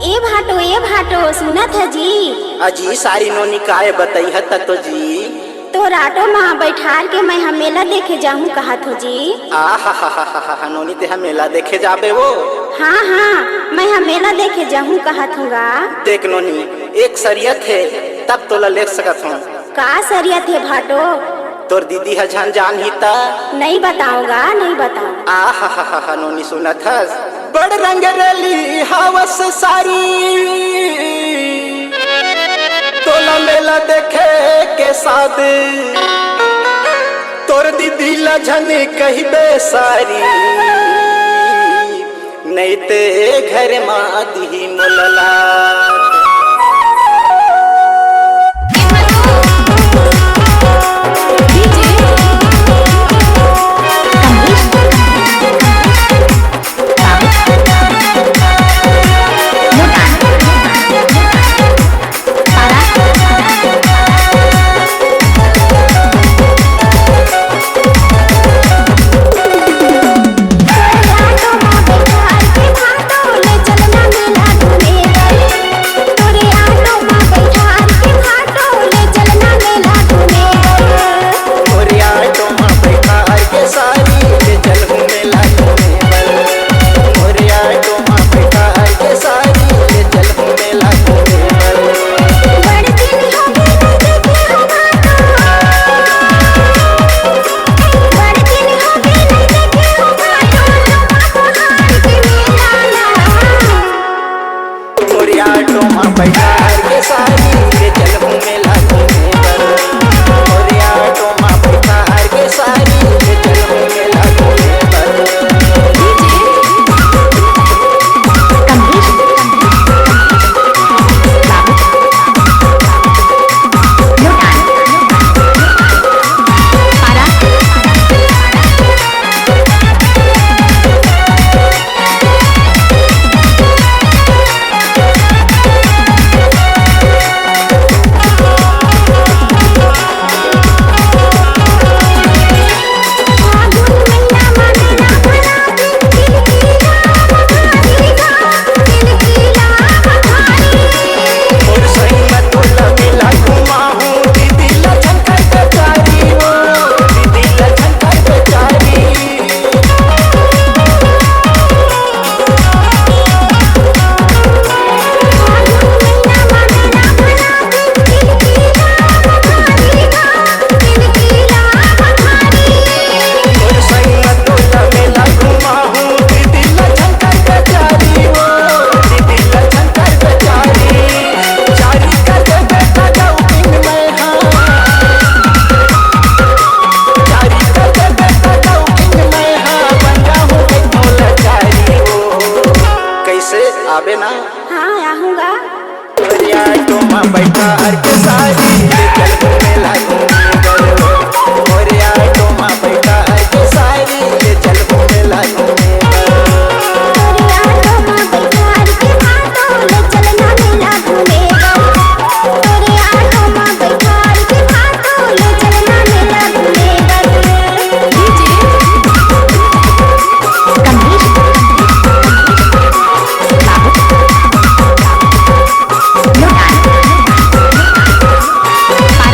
ए भाटो सुनत है जी। अजी सारी नोनी काय बताई है तो जी। तो राटो में बैठार के मैं मेला देखे जाऊँ कहा थो जी। आ नोनी ते हम मेला देखे जाबे वो। हाँ हाँ मैं मेला देखे जाऊँ कहा थूँगा। देख नोनी एक सरियत है तब तो ले सकत हूँ। का सरियत है भाटो? तोर दीदी है झन जान ही ता। नहीं बताऊंगा नहीं बताऊंगा। आ नोनी सुनत हस बड़ रंग रली हवस सारी तोला मेला देखे के साथ तोर दीदी लझन कही बेसारी नहीं ते घर माँ दी मुलला। आबे ना। हाँ आऊँगा। बैठा हर के सारी चल मेला बैठा हर के सारी चल मेला Bye.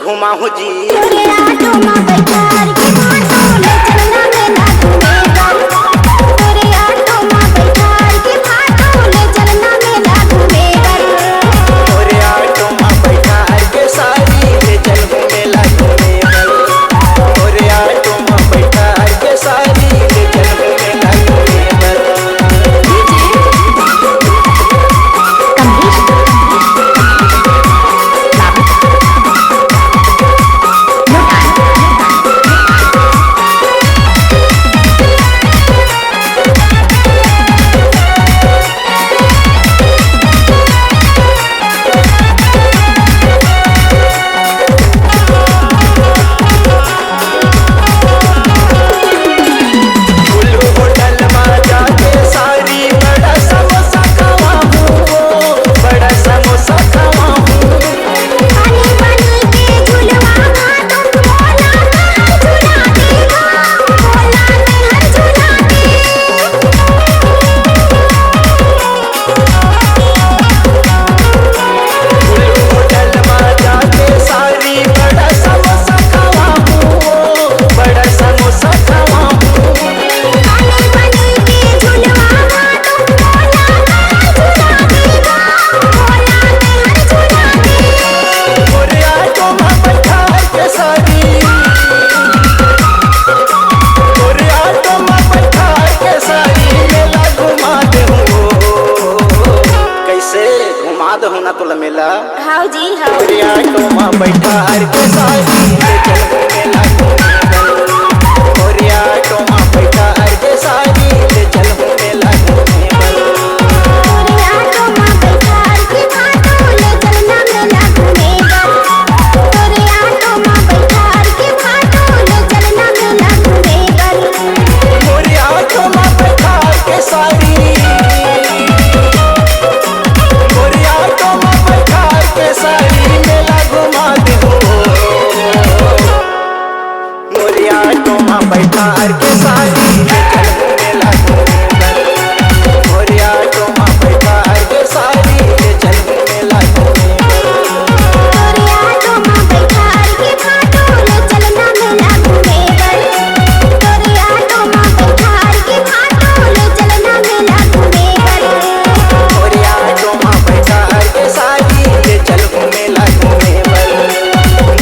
घुमाऊं जी। तोरे ऑटो में बैठार के भाटो ले चलना मेला घूमेगा। तोरे ऑटो में बैठार के भाटो ले चलना मेला घूमेगा। तोरे ऑटो में बैठार के सारी ले चल मेला घूमेगा। तोरे ऑटो में बैठार के सारी ले चल मेला घूमेगा। ना तुला मेला हाँ जी हाँ। तोरे ऑटो में बैठार के सारी ले चल मेला घूमेगा। तोरे ऑटो में बैठार के सारी ले चल मेला घूमेगा। तोरे ऑटो में बैठार के भाटो ले चलना मेला घूमेगा। तोरे ऑटो में बैठार के भाटो ले चलना मेला घूमेगा। तोरे ऑटो में बैठार के सारी सारी मेला घुमा दे हो। मोरे ऑटो में बैठार के सारी ले चल मेला घूमेगा। मोरे ऑटो में बैठार के सारी ले चल मेला घूमेगा। तोरे ऑटो में बैठार के भाटो ले चलना मेला घूमेगा। तोरे ऑटो में बैठार के भाटो ले चलना मेला घूमेगा। मोरे ऑटो में बैठार के सारी ले चल मेला घूमेगा।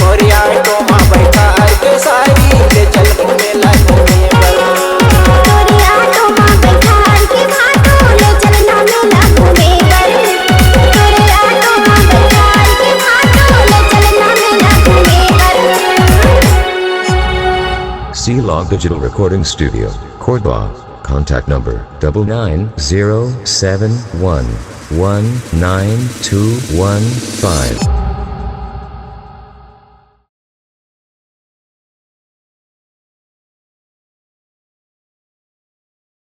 मोरे ऑटो में बैठार के सारी ले चल मेला घूमेगा। तोरे ऑटो में बैठार के भाटो ले चलना मेला घूमेगा। तोरे ऑटो में बैठार के भाटो ले चलना मेला घूमेगा। C-Log Digital Recording Studio, Cordoba. Contact number 99071192215.